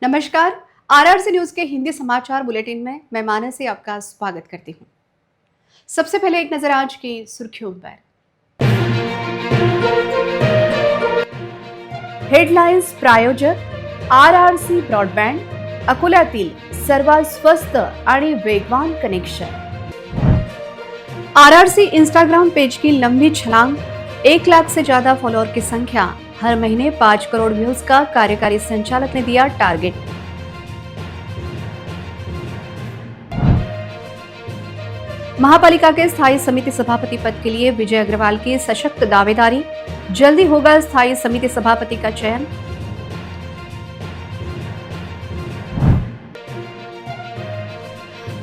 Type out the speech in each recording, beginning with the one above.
नमस्कार। RRC news के हिंदी समाचार बुलेटिन में मैं मानसी आपका स्वागत करती हूँ। सबसे पहले एक नजर आज की सुर्खियों पर। हेडलाइन्स प्रायोजक आरआरसी ब्रॉडबँड, अकोल्यातील सर्वात स्वस्त आणि वेगवान कनेक्शन। आरआरसी इंस्टाग्राम पेज की लंबी छलांग, 1 लाख से ज्यादा फॉलोअर की संख्या, हर महीने 5 करोड़ व्यूज का कार्यकारी संचालक ने दिया टारगेट। महापालिका के स्थायी समिति सभापति पद के लिए विजय अग्रवाल की सशक्त दावेदारी, जल्दी होगा स्थायी समिति सभापति का चयन।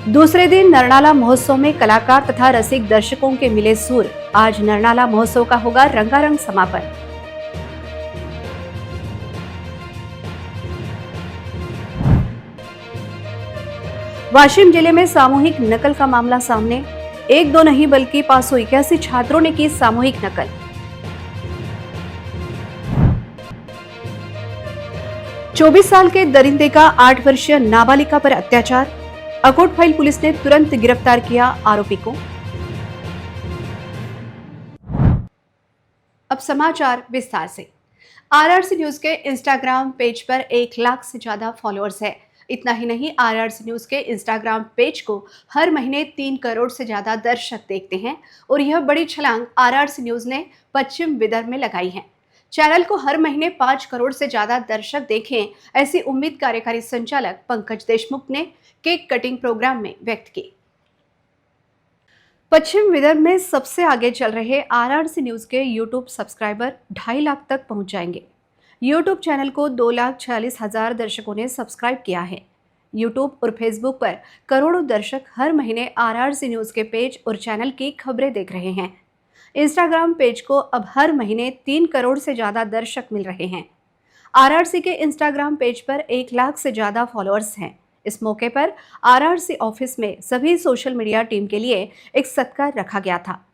दूसरे दिन नरनाला महोत्सव में कलाकार तथा रसिक दर्शकों के मिले सुर। आज नरनाला महोत्सव का होगा रंगारंग समापन। वाशिम जिले में सामूहिक नकल का मामला सामने। 1-2 नहीं बल्कि 581 छात्रों ने की सामूहिक नकल। चौबीस साल के दरिंदे का 8 वर्षीय नाबालिका पर अत्याचार। अकोटफाइल पुलिस ने तुरंत गिरफ्तार किया आरोपी को। अब समाचार विस्तार से। आरआरसी न्यूज के इंस्टाग्राम पेज पर 1 लाख से ज्यादा फॉलोअर्स है। इतना ही नहीं, आरआरसी न्यूज के इंस्टाग्राम पेज को हर महीने 3 करोड़ से ज्यादा दर्शक देखते हैं और यह बड़ी छलांग आरआरसी न्यूज ने पश्चिम विदर्भ में लगाई है। चैनल को हर महीने 5 करोड़ से ज्यादा दर्शक देखें, ऐसी उम्मीद कार्यकारी संचालक पंकज देशमुख ने केक कटिंग प्रोग्राम में व्यक्त की। पश्चिम विदर्भ में सबसे आगे चल रहे आरआरसी न्यूज के यूट्यूब सब्सक्राइबर 2.5 लाख तक पहुंच जाएंगे। यूट्यूब चैनल को 2,46,000 दर्शकों ने सब्सक्राइब किया है। यूट्यूब और फेसबुक पर करोड़ों दर्शक हर महीने आरआरसी न्यूज के पेज और चैनल की खबरें देख रहे हैं। इंस्टाग्राम पेज को अब हर महीने 3 करोड़ से ज्यादा दर्शक मिल रहे हैं। आरआरसी के इंस्टाग्राम पेज पर 1 लाख से ज्यादा फॉलोअर्स हैं। इस मौके पर आरआरसी ऑफिस में सभी सोशल मीडिया टीम के लिए एक सत्कार रखा गया था।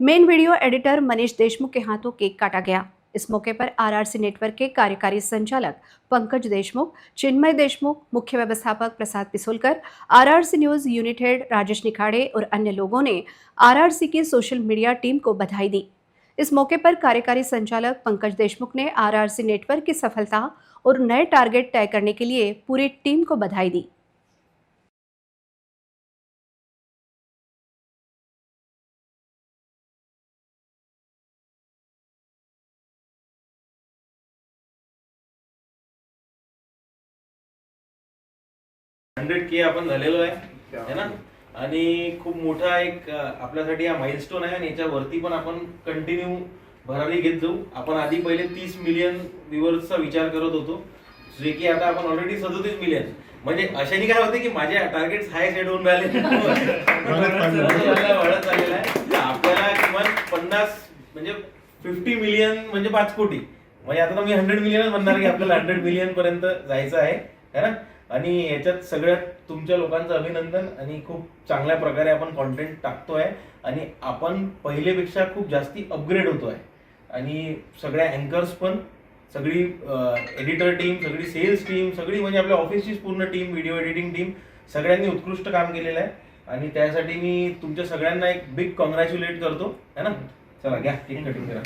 Main video editor Manish Deshmukh के हाथों केक काटा गया। इस मौके पर आरआरसी नेटवर्क के कार्यकारी संचालक पंकज देशमुख, चिन्मय देशमुख, मुख्य व्यवस्थापक Prasad Pisolkar, RRC news unit head Rajesh Nikhade और अन्य लोगों ने आरआरसी की सोशल मीडिया टीम को बधाई दी। इस मौके पर कार्यकारी संचालक पंकज देशमुख ने आरआरसी नेटवर्क की सफलता और नए टारगेट तय करने के लिए पूरी टीम को बधाई दी। $100K आपण झालेलो आहे ना, आणि खूप मोठा एक आपल्यासाठी हा माइलस्टोन आहे आणि याच्यावरती पण आपण कंटिन्यू भरारी घेत जाऊ। आपण आधी पहिले 30 मिलियन व्ह्यूअर्सचा विचार करत होतो, जे की आता आपण ऑलरेडी 37 मिलियन, म्हणजे अशाने काय होते की माझे टार्गेट्स हाय सेट होऊन राहिले, वाढत चाललेला आहे। आपल्याला किमान 50 म्हणजे 50 मिलियन म्हणजे 5 कोटी, म्हणजे आता मी 100 मिलियन म्हणणार की आपल्याला 100 मिलियन पर्यंत जायचं आहे ना। आणि याच्यात सगळ्यात तुमच्या लोकांचं अभिनंदन, आणि खूप चांगल्या प्रकारे आपण कंटेंट टाकतोय आणि आपण पहिलेपेक्षा खूप जास्ती अपग्रेड होतोय। आणि सगळ्या अँकर्स पण, सगळी एडिटर टीम, सगळी सेल्स टीम, सगळी म्हणजे आपल्या ऑफिसची पूर्ण टीम, व्हिडिओ एडिटिंग टीम, सगळ्यांनी उत्कृष्ट काम केलेलं आहे आणि त्यासाठी मी तुमच्या सगळ्यांना एक बिग कॉंग्रॅच्युलेट करतो है ना। चला घ्या केक कटिंग करा।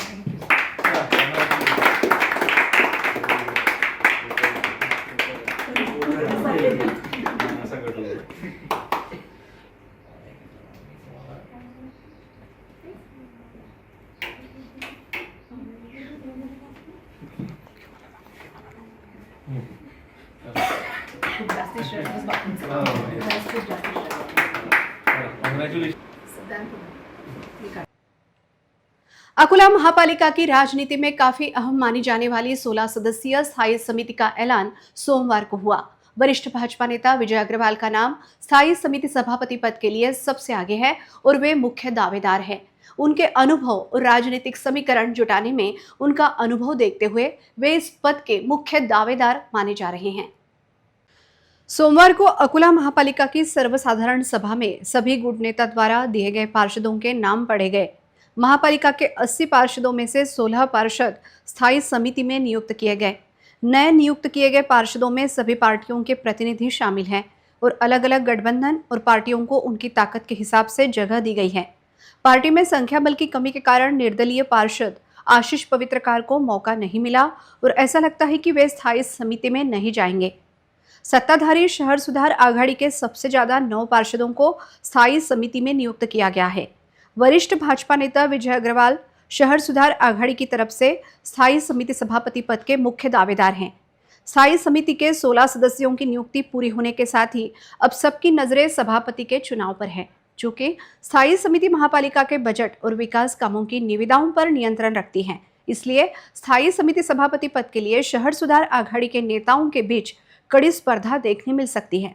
अकोला महापालिका की राजनीति में काफी अहम मानी जाने वाली 16 सदस्यीय स्थायी समिति का ऐलान सोमवार को हुआ। वरिष्ठ भाजपा नेता विजय अग्रवाल का नाम स्थायी समिति सभापति पद के लिए सबसे आगे है और वे मुख्य दावेदार हैं। उनके अनुभव और राजनीतिक समीकरण जुटाने में उनका अनुभव देखते हुए वे इस पद के मुख्य दावेदार माने जा रहे हैं। सोमवार को अकोला महापालिका की सर्वसाधारण सभा में सभी गुट नेता द्वारा दिए गए पार्षदों के नाम पढ़े गए। महापालिका के 80 पार्षदों में से 16 पार्षद स्थायी समिति में नियुक्त किए गए। नए नियुक्त किए गए पार्षदों में सभी पार्टियों के प्रतिनिधि शामिल हैं और अलग अलग गठबंधन और पार्टियों को उनकी ताकत के हिसाब से जगह दी गई है। पार्टी में संख्या बल की कमी के कारण निर्दलीय पार्षद आशीष पवित्रकार को मौका नहीं मिला और ऐसा लगता है कि वे स्थायी समिति में नहीं जाएंगे। सत्ताधारी शहर सुधार आघाड़ी के सबसे ज्यादा 9 पार्षदों को स्थायी समिति में नियुक्त किया गया है। वरिष्ठ भाजपा नेता विजय अग्रवाल शहर सुधार आघाड़ी की तरफ से स्थायी समिति सभापति पद के मुख्य दावेदार हैं। स्थायी समिति के 16 सदस्यों की नियुक्ति पूरी होने के साथ ही अब सबकी नजरें सभापति के चुनाव पर है। चूंकि स्थायी समिति महापालिका के बजट और विकास कामों की निविदाओं पर नियंत्रण रखती है, इसलिए स्थायी समिति सभापति पद के लिए शहर सुधार आघाड़ी के नेताओं के बीच कड़ी स्पर्धा देखने मिल सकती है।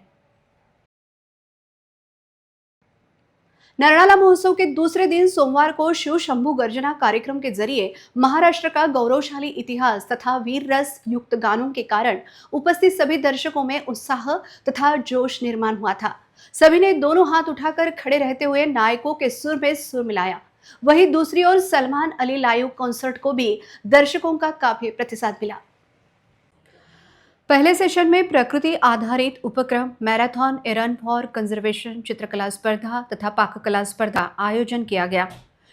नरनाला महोत्सव के दूसरे दिन सोमवार को शिव शंभू गर्जना कार्यक्रम के जरिए महाराष्ट्र का गौरवशाली इतिहास तथा वीर रस युक्त गानों के कारण उपस्थित सभी दर्शकों में उत्साह तथा जोश निर्माण हुआ था। सभी ने दोनों हाथ उठाकर खड़े रहते हुए नायकों के सुर में सुर मिलाया। वहीं दूसरी ओर सलमान अली लाइव कॉन्सर्ट को भी दर्शकों का काफी प्रतिसाद मिला। पहले सेशन में प्रकृति आधारित उपक्रम मैराथन, रन फॉर कंजर्वेशन, चित्रकला स्पर्धा तथा पाककला स्पर्धा आयोजन किया गया।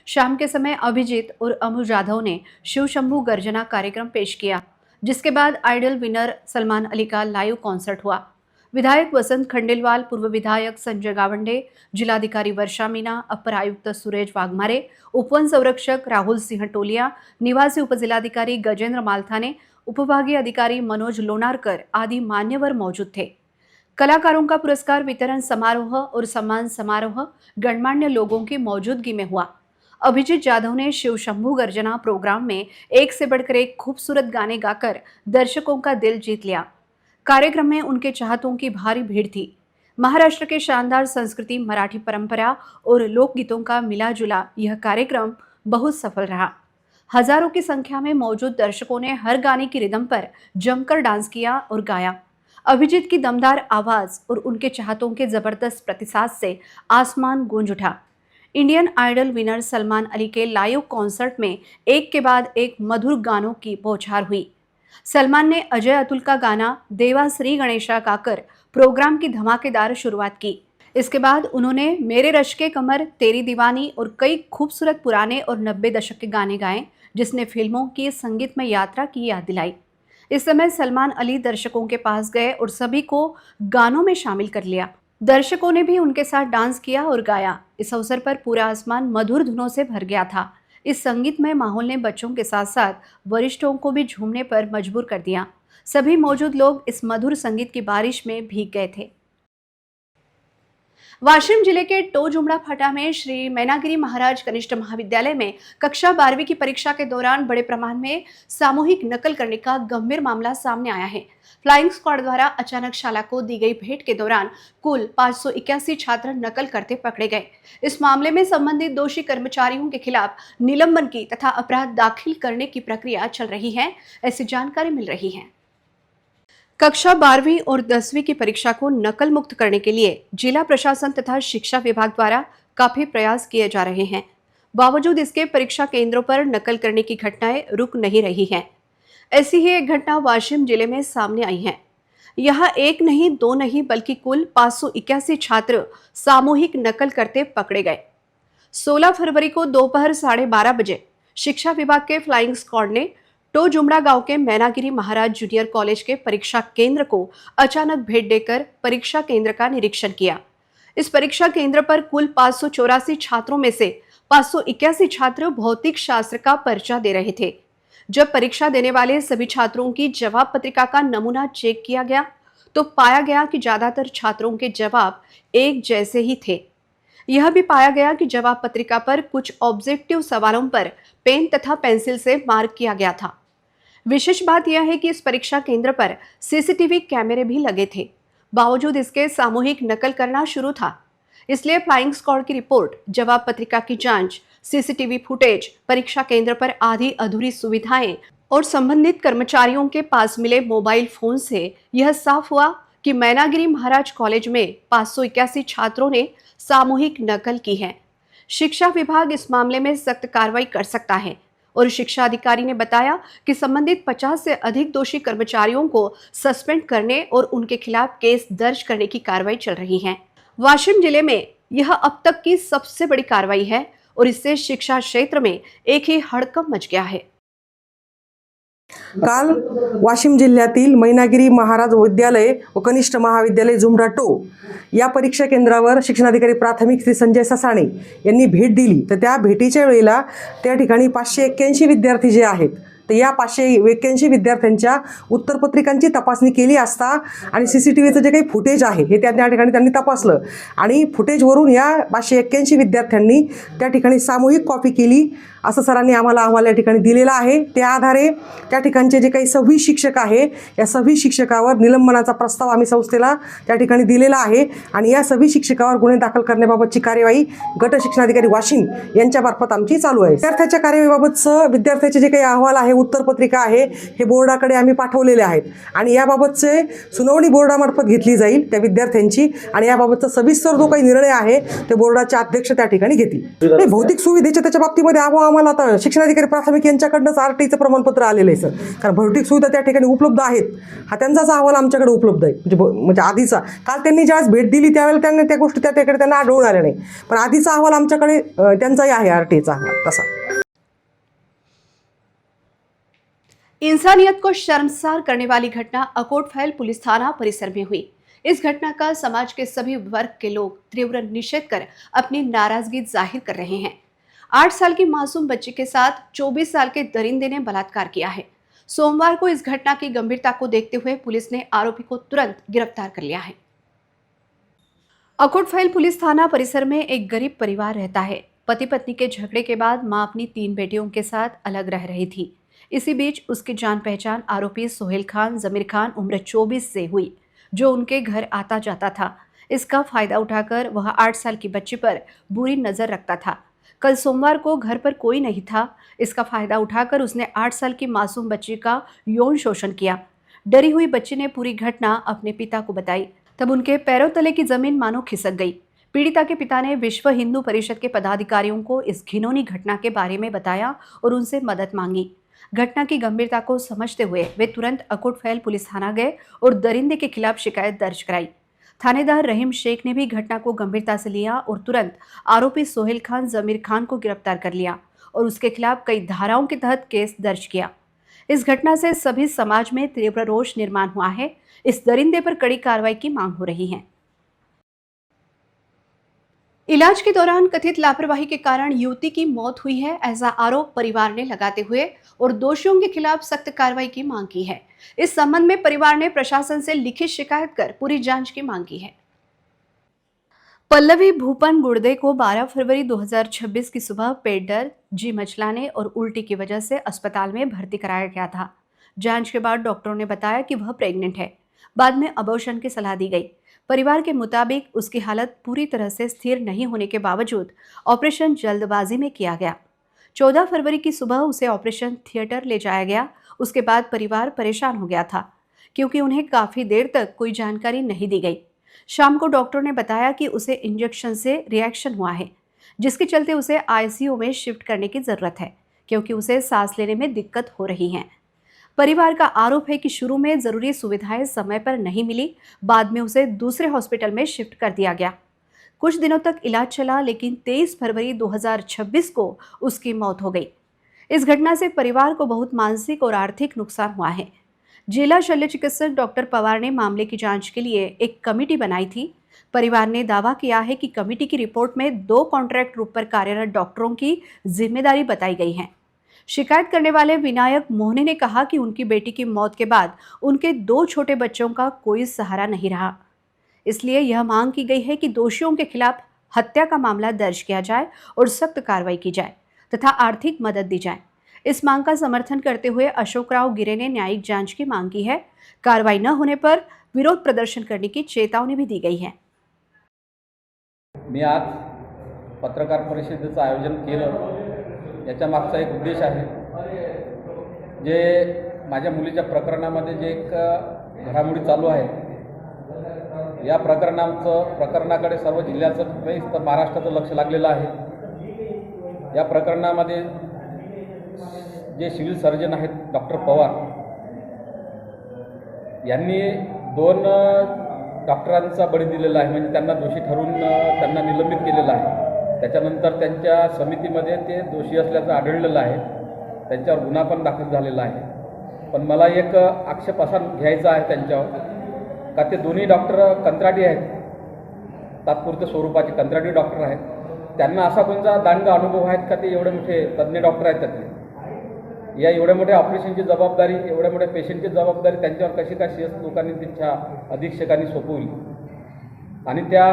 शाम के समय अभिजीत और अमू जाधव ने शिव शंभू गर्जना कार्यक्रम पेश किया, जिसके बाद आइडल विनर सलमान अली का लाइव कॉन्सर्ट हुआ। विधायक वसंत खंडेलवाल, पूर्व विधायक संजय गावंडे, जिलाधिकारी वर्षा मीना, अपर आयुक्त सुरेश वाघमारे, उपवन संरक्षक राहुल सिंह टोलिया, निवासी उपजिलाधिकारी गजेंद्र मालथाने, उपविभागीय अधिकारी मनोज लोनारकर आदि मान्यवर मौजूद थे। कलाकारों का पुरस्कार वितरण समारोह और सम्मान समारोह गणमान्य लोगों की मौजूदगी में हुआ। अभिजीत जाधव ने शिव शंभू गर्जना प्रोग्राम में एक से बढ़कर एक खूबसूरत गाने गाकर दर्शकों का दिल जीत लिया। कार्यक्रम में उनके चाहतों की भारी भीड़ थी। महाराष्ट्र के शानदार संस्कृति, मराठी परंपरा और लोकगीतों का मिला जुला यह कार्यक्रम बहुत सफल रहा। हजारों की संख्या में मौजूद दर्शकों ने हर गाने की रिदम पर जमकर डांस किया और गाया। अभिजीत की दमदार आवाज और उनके चाहतों के जबरदस्त प्रतिसाद से आसमान गूंज उठा। Indian Idol winner Salman Ali के लाइव कॉन्सर्ट में एक के बाद एक मधुर गानों की बौछार हुई। सलमान ने अजय अतुल का गाना देवा श्री गणेशा गाकर प्रोग्राम की धमाकेदार शुरुआत की। इसके बाद उन्होंने मेरे रश के कमर, तेरी दीवानी और कई खूबसूरत पुराने और 90 दशक के गाने गाए, जिसने फिल्मों की संगीतमय यात्रा की याद दिलाई। इस समय सलमान अली दर्शकों के पास गए और सभी को गानों में शामिल कर लिया। दर्शकों ने भी उनके साथ डांस किया और गाया। इस अवसर पर पूरा आसमान मधुर धुनों से भर गया था। इस संगीतमय माहौल ने बच्चों के साथ साथ वरिष्ठों को भी झूमने पर मजबूर कर दिया। सभी मौजूद लोग इस मधुर संगीत की बारिश में भीग गए थे। वाशिम जिले के टोजुमड़ा फाटा में श्री मैनागिरी महाराज कनिष्ठ महाविद्यालय में कक्षा 12वीं की परीक्षा के दौरान बड़े प्रमाण में सामूहिक नकल करने का गंभीर मामला सामने आया है। फ्लाइंग स्क्वाड द्वारा अचानक शाला को दी गई भेंट के दौरान कुल 581 छात्र नकल करते पकड़े गए। इस मामले में संबंधित दोषी कर्मचारियों के खिलाफ निलंबन की तथा अपराध दाखिल करने की प्रक्रिया चल रही है, ऐसी जानकारी मिल रही है। कक्षा 12वीं और 10वीं की परीक्षा को नकल मुक्त करने के लिए जिला प्रशासन तथा शिक्षा विभाग द्वारा काफी प्रयास किए जा रहे हैं। बावजूद इसके परीक्षा केंद्रों पर नकल करने की घटनाएं रुक नहीं रही हैं। ऐसी ही एक घटना वाशिम जिले में सामने आई है। यहाँ एक नहीं, दो नहीं, बल्कि कुल 581 छात्र सामूहिक नकल करते पकड़े गए। 16 फरवरी को दोपहर 12:30 बजे शिक्षा विभाग के फ्लाइंग स्क्वाड ने टोजुमड़ा गांव के मैनागिरी महाराज जूनियर कॉलेज के परीक्षा केंद्र को अचानक भेंट देकर परीक्षा केंद्र का निरीक्षण किया। इस परीक्षा केंद्र पर कुल 584 छात्रों में से 581 छात्र भौतिक शास्त्र का पर्चा दे रहे थे। जब परीक्षा देने वाले सभी छात्रों की जवाब पत्रिका का नमूना चेक किया गया तो पाया गया कि ज्यादातर छात्रों के जवाब एक जैसे ही थे। यह भी पाया गया कि जवाब पत्रिका पर कुछ ऑब्जेक्टिव सवालों पर पेन तथा पेंसिल से मार्क किया गया था। विशेष बात यह है कि इस परीक्षा केंद्र पर सीसीटीवी कैमरे भी लगे थे। बावजूद इसके सामूहिक नकल करना शुरू था। इसलिए फ्लाइंग स्क्वाड की रिपोर्ट, जवाब पत्रिका की जांच, सीसीटीवी फुटेज, परीक्षा केंद्र पर आधी अधूरी सुविधाएं और संबंधित कर्मचारियों के पास मिले मोबाइल फोन से यह साफ हुआ कि मैनागिरी महाराज कॉलेज में 581 छात्रों ने सामूहिक नकल की है। शिक्षा विभाग इस मामले में सख्त कार्रवाई कर सकता है और शिक्षा अधिकारी ने बताया कि संबंधित 50 से अधिक दोषी कर्मचारियों को सस्पेंड करने और उनके खिलाफ केस दर्ज करने की कार्रवाई चल रही है। वाशिम जिले में यह अब तक की सबसे बड़ी कार्रवाई है और इससे शिक्षा क्षेत्र में एक ही हड़कंप मच गया है। काल वाशिम जिल्ह्यातील मैनागिरी महाराज विद्यालय व कनिष्ठ महाविद्यालय जुमरा टो या परीक्षा केंद्रावर शिक्षणाधिकारी प्राथमिक श्री संजय ससाणे यांनी भेट दिली। तर त्या भेटीच्या वेळेला त्या ठिकाणी 581 विद्यार्थी जे आहेत तर या 581 विद्यार्थ्यांच्या उत्तरपत्रिकांची तपासणी केली असता आणि CCTVचं जे काही फुटेज आहे हे त्या ठिकाणी त्यांनी तपासलं आणि फुटेजवरून या 581 विद्यार्थ्यांनी त्या ठिकाणी सामूहिक कॉपी केली असं सरांनी आम्हाला अहवाल या ठिकाणी दिलेला आहे। त्या आधारे त्या ठिकाणचे जे काही 26 शिक्षक आहे या 26 शिक्षकावर निलंबनाचा प्रस्ताव आम्ही संस्थेला त्या ठिकाणी दिलेला आहे आणि या 26 शिक्षकावर गुन्हे दाखल करण्याबाबतची कार्यवाही गट शिक्षणाधिकारी वाशिम यांच्यामार्फत आमची चालू आहे। विद्यार्थ्याच्या कार्यवाहीबाबतचं विद्यार्थ्याचे जे काही अहवाल आहे उत्तरपत्रिका आहे हे बोर्डाकडे आम्ही पाठवलेले आहेत आणि याबाबतचे सुनावणी बोर्डामार्फत घेतली जाईल त्या विद्यार्थ्यांची आणि याबाबतचा सविस्तर जो काही निर्णय आहे ते बोर्डाचे अध्यक्ष त्या ठिकाणी घेतील। भौतिक सुविधेच्या त्याच्या बाबतीमध्ये आम्हाला आता शिक्षणाधिकारी प्राथमिक यांच्याकडनंच RTचं प्रमाणपत्र आलेलं आहे सर, कारण भौतिक सुविधा त्या ठिकाणी उपलब्ध आहेत। हा त्यांचाच अहवाल आमच्याकडे उपलब्ध आहे म्हणजे आधीचा काल त्यांनी ज्यावेळेस भेट दिली त्यावेळेला त्यांनी त्या गोष्टी त्या ठिकाणी त्यांना आढळून आल्या नाही, पण आधीचा अहवाल आमच्याकडे त्यांचाही आहे RTचा अहवाल तसा। इंसानियत को शर्मसार करने वाली घटना अकोटफैल पुलिस थाना परिसर में हुई। इस घटना का समाज के सभी वर्ग के लोग तीव्र निषेध कर अपनी नाराजगी जाहिर कर रहे हैं। 8 साल की मासूम बच्ची के साथ 24 साल के दरिंदे ने बलात्कार किया है। सोमवार को इस घटना की गंभीरता को देखते हुए पुलिस ने आरोपी को तुरंत गिरफ्तार कर लिया है। अकोटफैल पुलिस थाना परिसर में एक गरीब परिवार रहता है। पति पत्नी के झगड़े के बाद मां अपनी 3 बेटियों के साथ अलग रह रही थी। इसी बीच उसकी जान पहचान आरोपी सोहेल खान जमीर खान उम्र 24 से हुई, जो उनके घर आता जाता था। इसका फायदा उठाकर वह 8 साल की बच्ची पर बुरी नजर रखता था। कल सोमवार को घर पर कोई नहीं था। इसका फायदा उठाकर उसने 8 साल की मासूम बच्ची का यौन शोषण किया। डरी हुई बच्ची ने पूरी घटना अपने पिता को बताई, तब उनके पैरों तले की जमीन मानो खिसक गई। पीड़िता के पिता ने विश्व हिंदू परिषद के पदाधिकारियों को इस घिनौनी घटना के बारे में बताया और उनसे मदद मांगी। घटना की गंभीरता को समझते हुए वे तुरंत अकोटफैल पुलिस थाना गए और दरिंदे के खिलाफ शिकायत दर्ज कराई। थानेदार रहीम शेख ने भी घटना को गंभीरता से लिया और तुरंत आरोपी सोहेल खान जमीर खान को गिरफ्तार कर लिया और उसके खिलाफ कई धाराओं के तहत केस दर्ज किया। इस घटना से सभी समाज में तीव्र रोष निर्माण हुआ है। इस दरिंदे पर कड़ी कार्रवाई की मांग हो रही है। इलाज के दौरान कथित लापरवाही के कारण युवती की मौत हुई है, ऐसा आरोप परिवार ने लगाते हुए और दोषियों के खिलाफ सख्त कार्रवाई की मांग की है। इस संबंध में परिवार ने प्रशासन से लिखित शिकायत कर पूरी जांच की मांग की है। पल्लवी भूपन गुर्दे को 12 फरवरी 2026 की सुबह पेट दर्द, जी मचलाने और उल्टी की वजह से अस्पताल में भर्ती कराया गया था। जांच के बाद डॉक्टरों ने बताया कि वह प्रेग्नेंट है। बाद में अबॉर्शन की सलाह दी गई। परिवार के मुताबिक उसकी हालत पूरी तरह से स्थिर नहीं होने के बावजूद ऑपरेशन जल्दबाजी में किया गया। 14 फरवरी की सुबह उसे ऑपरेशन थिएटर ले जाया गया। उसके बाद परिवार परेशान हो गया था क्योंकि उन्हें काफ़ी देर तक कोई जानकारी नहीं दी गई। शाम को डॉक्टर ने बताया कि उसे इंजेक्शन से रिएक्शन हुआ है, जिसके चलते उसे ICU में शिफ्ट करने की ज़रूरत है क्योंकि उसे सांस लेने में दिक्कत हो रही है। परिवार का आरोप है कि शुरू में ज़रूरी सुविधाएं समय पर नहीं मिली, बाद में उसे दूसरे हॉस्पिटल में शिफ्ट कर दिया गया। कुछ दिनों तक इलाज चला, लेकिन 23 फरवरी 2026 को उसकी मौत हो गई। इस घटना से परिवार को बहुत मानसिक और आर्थिक नुकसान हुआ है। जिला शल्य चिकित्सक डॉक्टर पवार ने मामले की जांच के लिए एक कमेटी बनाई थी। परिवार ने दावा किया है कि कमेटी की रिपोर्ट में 2 कॉन्ट्रैक्ट रूप पर कार्यरत डॉक्टरों की जिम्मेदारी बताई गई है। शिकायत करने वाले विनायक मोहने ने कहा कि उनकी बेटी की मौत के बाद उनके 2 छोटे बच्चों का कोई सहारा नहीं रहा। इसलिए यह मांग की गई है कि दोषियों के खिलाफ हत्या का मामला दर्ज किया जाए और सख्त कार्रवाई की जाए तथा आर्थिक मदद दी जाए। इस मांग का समर्थन करते हुए अशोकराव गिरे ने न्यायिक जांच की मांग की है। कार्रवाई न होने पर विरोध प्रदर्शन करने की चेतावनी भी दी गई है। मी आज पत्रकार परिषदेचं आयोजन केलं, याच्या मागचा एक उद्देश आहे। जे माझ्या मुलीच्या प्रकरणामध्ये जे एक घडामोडी चालू आहे, या प्रकरणाकडे सर्व जिल्ह्याचं महाराष्ट्राचं लक्ष लागलेलं आहे। या प्रकरणामध्ये जे सिव्हिल सर्जन आहेत डॉक्टर पवार यांनी 2 डॉक्टरांचा बळी दिलेला आहे, म्हणजे त्यांना दोषी ठरवून त्यांना निलंबित केलेलं आहे। त्याच्यानंतर त्यांच्या समितीमध्ये ते दोषी असल्याचं आढळलेलं आहे, त्यांच्यावर गुन्हा पण दाखल झालेला आहे। पण मला एक आक्षेप असा घ्यायचा आहे त्यांच्यावर का ते दोन्ही डॉक्टर कंत्राटी आहेत, तात्पुरते स्वरूपाचे कंत्राटी डॉक्टर आहेत। त्यांना असा कोणता दांडगा अनुभव आहेत का ते एवढे मोठे तज्ज्ञ डॉक्टर आहेत त्यातले, या एवढ्या मोठ्या ऑपरेशनची जबाबदारी, एवढ्या मोठ्या पेशंटची जबाबदारी त्यांच्यावर कशी काय CS लोकांनी, त्यांच्या अधीक्षकांनी सोपवली आणि त्या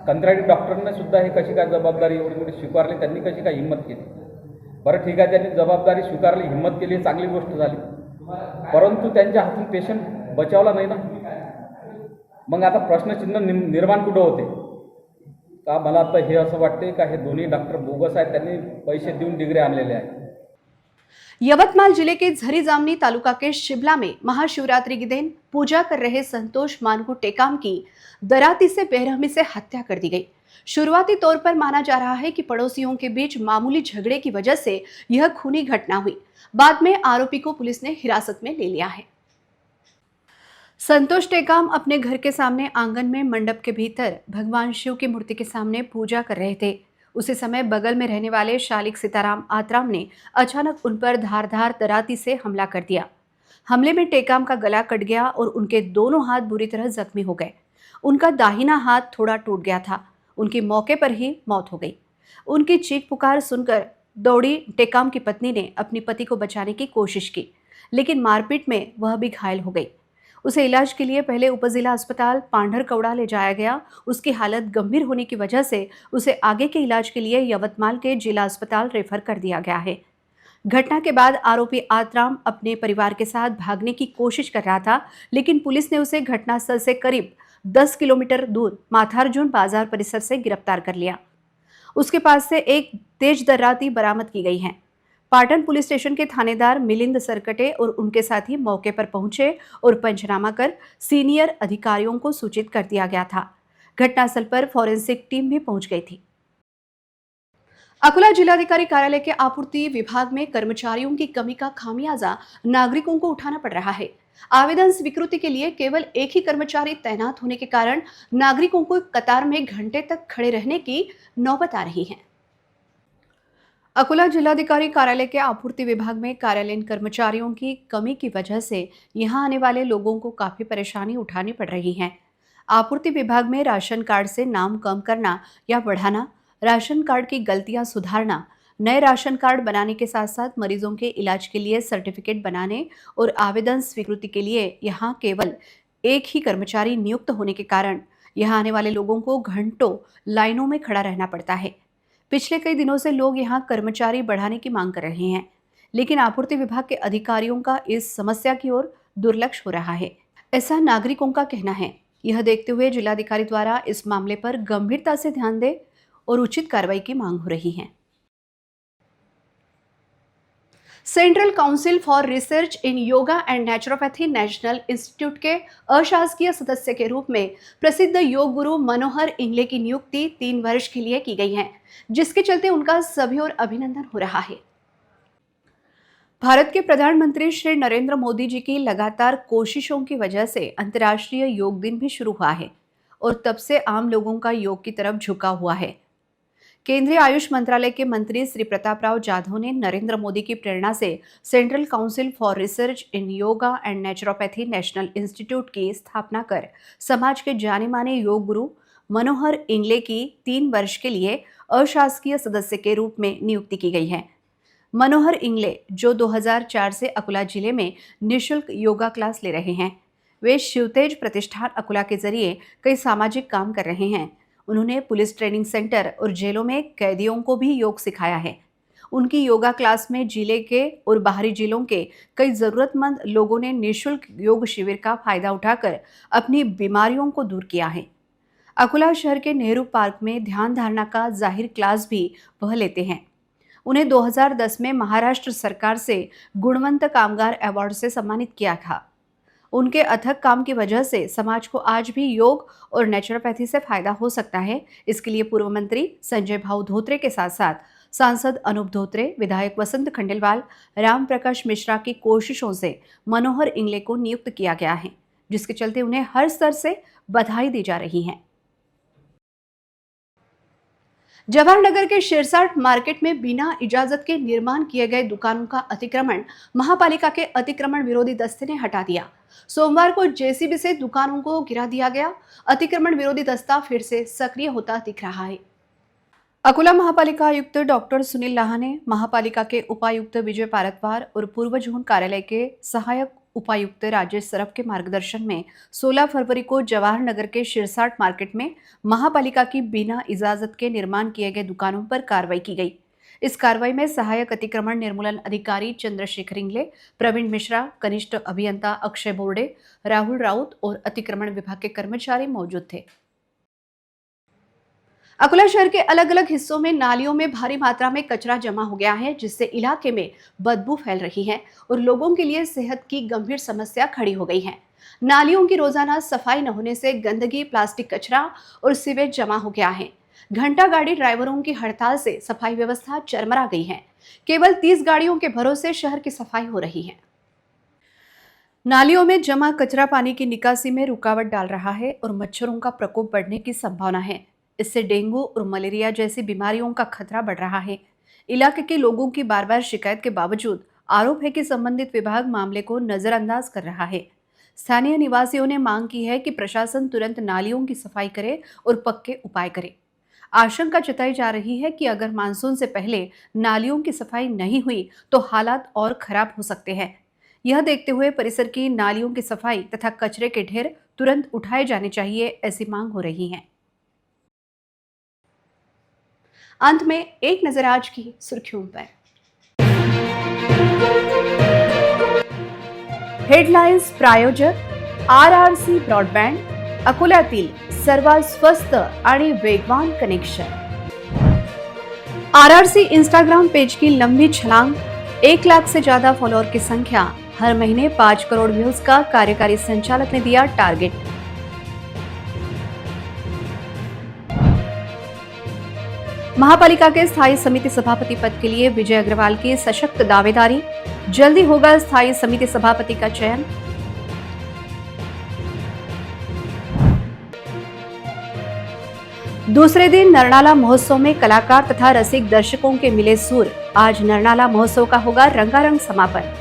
कंत्राटी डॉक्टरांना सुद्धा ही कशी काय जबाबदारी एवढी मोठी स्वीकारली, त्यांनी कशी काय हिंमत केली? बरं ठीक आहे, त्यांनी जबाबदारी स्वीकारली, हिंमत केली, चांगली गोष्ट झाली, परंतु त्यांच्या हातून पेशंट बचावला नाही ना। मग आता प्रश्नचिन्ह निर्माण कुठं होते का? मला आता हे असं वाटते का हे दोन्ही डॉक्टर बोगस आहेत, त्यांनी पैसे देऊन डिग्री आणलेले आहेत। यवतमाल जिले के झरी जामनी तालुका के शिबला में महाशिवरात्रि के दिन पूजा कर रहे संतोष मानकू टेकाम की दराती से बेरहमी से हत्या कर दी गई। शुरुआती तौर पर माना जा रहा है कि पड़ोसियों के बीच मामूली झगड़े की वजह से यह खूनी घटना हुई। बाद में आरोपी को पुलिस ने हिरासत में ले लिया है। संतोष टेकाम अपने घर के सामने आंगन में मंडप के भीतर भगवान शिव की मूर्ति के सामने पूजा कर रहे थे। उसी समय बगल में रहने वाले शालिक सीताराम आतराम ने अचानक उन पर धारदार दराती से हमला कर दिया। हमले में टेकाम का गला कट गया और उनके दोनों हाथ बुरी तरह जख्मी हो गए। उनका दाहिना हाथ थोड़ा टूट गया था। उनकी मौके पर ही मौत हो गई। उनकी चीख पुकार सुनकर दौड़ी टेकाम की पत्नी ने अपने पति को बचाने की कोशिश की, लेकिन मारपीट में वह भी घायल हो गई। उसे इलाज के लिए पहले उपजिला अस्पताल पांढरकौड़ा ले जाया गया। उसकी हालत गंभीर होने की वजह से उसे आगे के इलाज के लिए यवतमाल के जिला अस्पताल रेफर कर दिया गया है। घटना के बाद आरोपी आतराम अपने परिवार के साथ भागने की कोशिश कर रहा था, लेकिन पुलिस ने उसे घटनास्थल से करीब 10 किलोमीटर दूर माथार्जुन बाजार परिसर से गिरफ्तार कर लिया। उसके पास से एक तेज दराती बरामद की गई है। पाटन पुलिस स्टेशन के थानेदार मिलिंद सरकटे और उनके साथी मौके पर पहुंचे और पंचनामा कर सीनियर अधिकारियों को सूचित कर दिया गया था। घटनास्थल पर फॉरेंसिक टीम भी पहुंच गई थी। अकोला जिलाधिकारी कार्यालय के आपूर्ति विभाग में कर्मचारियों की कमी का खामियाजा नागरिकों को उठाना पड़ रहा है। आवेदन स्वीकृति के लिए केवल एक ही कर्मचारी तैनात होने के कारण नागरिकों को कतार में घंटे तक खड़े रहने की नौबत आ रही है। अकोला जिलाधिकारी कार्यालय के आपूर्ति विभाग में कार्यालयीन कर्मचारियों की कमी की वजह से यहां आने वाले लोगों को काफ़ी परेशानी उठानी पड़ रही है। आपूर्ति विभाग में राशन कार्ड से नाम कम करना या बढ़ाना, राशन कार्ड की गलतियां सुधारना, नए राशन कार्ड बनाने के साथ साथ मरीजों के इलाज के लिए सर्टिफिकेट बनाने और आवेदन स्वीकृति के लिए यहां केवल एक ही कर्मचारी नियुक्त होने के कारण यहां आने वाले लोगों को घंटों लाइनों में खड़ा रहना पड़ता है। पिछले कई दिनों से लोग यहां कर्मचारी बढ़ाने की मांग कर रहे हैं, लेकिन आपूर्ति विभाग के अधिकारियों का इस समस्या की ओर दुर्लक्ष हो रहा है, ऐसा नागरिकों का कहना है। यह देखते हुए जिलाधिकारी द्वारा इस मामले पर गंभीरता से ध्यान दे और उचित कार्रवाई की मांग हो रही है। Central council for research in yoga and naturopathy national institute के अशासकीय सदस्य के रूप में प्रसिद्ध योग गुरु मनोहर इंगले की नियुक्ति 3 वर्ष के लिए की गई है, जिसके चलते उनका सभी ओर अभिनंदन हो रहा है। भारत के प्रधानमंत्री श्री नरेंद्र मोदी जी की लगातार कोशिशों की वजह से अंतर्राष्ट्रीय योग दिन भी शुरू हुआ है और तब से आम लोगों का योग की तरफ झुका हुआ है। केंद्रीय आयुष मंत्रालय के मंत्री श्री प्रतापराव जाधव ने नरेंद्र मोदी की प्रेरणा से central council for research in yoga and naturopathy national institute की स्थापना कर समाज के जाने माने योग गुरु मनोहर इंगले की 3 वर्ष के लिए अशासकीय सदस्य के रूप में नियुक्ति की गई है। मनोहर इंगले, जो 2004 से अकोला जिले में निःशुल्क योगा क्लास ले रहे हैं, वे शिवतेज प्रतिष्ठान अकोला के जरिए कई सामाजिक काम कर रहे हैं। उन्होंने पुलिस ट्रेनिंग सेंटर और जेलों में कैदियों को भी योग सिखाया है। उनकी योगा क्लास में जिले के और बाहरी जिलों के कई ज़रूरतमंद लोगों ने निःशुल्क योग शिविर का फायदा उठाकर अपनी बीमारियों को दूर किया है। अकोला शहर के नेहरू पार्क में ध्यान धारणा का जाहिर क्लास भी वह लेते हैं। उन्हें 2010 में महाराष्ट्र सरकार से गुणवंत कामगार अवार्ड से सम्मानित किया था। उनके अथक काम की वजह से समाज को आज भी योग और नेचुरोपैथी से फायदा हो सकता है। इसके लिए पूर्व मंत्री संजय भाऊ धोत्रे के साथ साथ सांसद अनूप धोत्रे, विधायक वसंत खंडेलवाल, राम प्रकाश मिश्रा की कोशिशों से मनोहर इंगले को नियुक्त किया गया है, जिसके चलते उन्हें हर स्तर से बधाई दी जा रही है। जवाहर नगर के शिरसाट मार्केट में बिना इजाजत के निर्माण किए गए दुकानों का अतिक्रमण महापालिका के अतिक्रमण विरोधी दस्ते ने हटा दिया। सोमवार को जेसीबी से दुकानों को गिरा दिया गया। अतिक्रमण विरोधी दस्ता फिर से सक्रिय होता दिख रहा है। अकोला महापालिका आयुक्त डॉक्टर सुनील लाहाने, महापालिका के उपायुक्त विजय पारतवार और पूर्व जोन कार्यालय के सहायक उपायुक्त राजेश सरफ के मार्गदर्शन में 16 फरवरी को जवाहर नगर के शिरसाट मार्केट में महापालिका की बिना इजाजत के निर्माण किए गए दुकानों पर कार्रवाई की गई। इस कार्रवाई में सहायक अतिक्रमण निर्मूलन अधिकारी चंद्रशेखर इंगले, प्रवीण मिश्रा, कनिष्ठ अभियंता अक्षय बोर्डे, राहुल राउत और अतिक्रमण विभाग के कर्मचारी मौजूद थे। अकोला शहर के अलग अलग हिस्सों में नालियों में भारी मात्रा में कचरा जमा हो गया है, जिससे इलाके में बदबू फैल रही है और लोगों के लिए सेहत की गंभीर समस्या खड़ी हो गई है। नालियों की रोजाना सफाई न होने से गंदगी, प्लास्टिक कचरा और सीवेज जमा हो गया है। घंटा गाड़ी ड्राइवरों की हड़ताल से सफाई व्यवस्था चरमरा गई है। केवल 30 गाड़ियों के भरोसे शहर की सफाई हो रही है। नालियों में जमा कचरा पानी की निकासी में रुकावट डाल रहा है और मच्छरों का प्रकोप बढ़ने की संभावना है। इससे डेंगू और मलेरिया जैसी बीमारियों का खतरा बढ़ रहा है। इलाके के लोगों की बार बार शिकायत के बावजूद आरोप है कि संबंधित विभाग मामले को नजरअंदाज कर रहा है। स्थानीय निवासियों ने मांग की है कि प्रशासन तुरंत नालियों की सफाई करे और पक्के उपाय करे। आशंका जताई जा रही है कि अगर मानसून से पहले नालियों की सफाई नहीं हुई तो हालात और खराब हो सकते हैं। यह देखते हुए परिसर की नालियों की सफाई तथा कचरे के ढेर तुरंत उठाए जाने चाहिए, ऐसी मांग हो रही है। अंत में एक नजर आज की सुर्खियों पर। हेडलाइन्स प्रायोजक आरआरसी ब्रॉडबँड, अकोल्यातील सर्वात स्वस्त आणि वेगवान कनेक्शन। आरआरसी इंस्टाग्राम पेज की लंबी छलांग, 1 लाख से ज्यादा फॉलोअर की संख्या, हर महीने 5 करोड़ व्यूज का कार्यकारी संचालक ने दिया टारगेट। महापालिका के स्थायी समिति सभापति पद के लिए विजय अग्रवाल की सशक्त दावेदारी, जल्दी होगा स्थायी समिति सभापति का चयन। दूसरे दिन नरनाला महोत्सव में कलाकार तथा रसिक दर्शकों के मिले सुर। आज नरनाला महोत्सव का होगा रंगारंग समापन।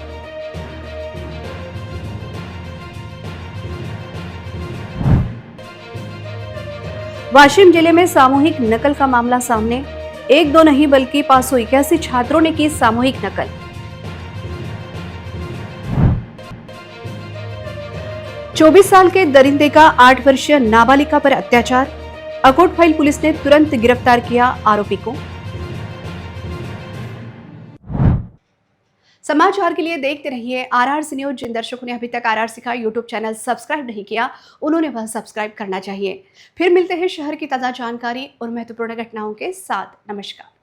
वाशिम जिले में सामूहिक नकल का मामला सामने। 1-2 नहीं बल्कि 581 छात्रों ने की सामूहिक नकल। चौबीस साल के दरिंदे का 8 वर्षीय नाबालिगा पर अत्याचार। अकोटफाइल पुलिस ने तुरंत गिरफ्तार किया आरोपी को। समाचार के लिए देखते रहिए आरआरसी न्यूज। जिन दर्शकों ने अभी तक आरआरसी का यूट्यूब चैनल सब्सक्राइब नहीं किया, उन्होंने वह सब्सक्राइब करना चाहिए। फिर मिलते हैं शहर की ताजा जानकारी और महत्वपूर्ण घटनाओं के साथ। नमस्कार।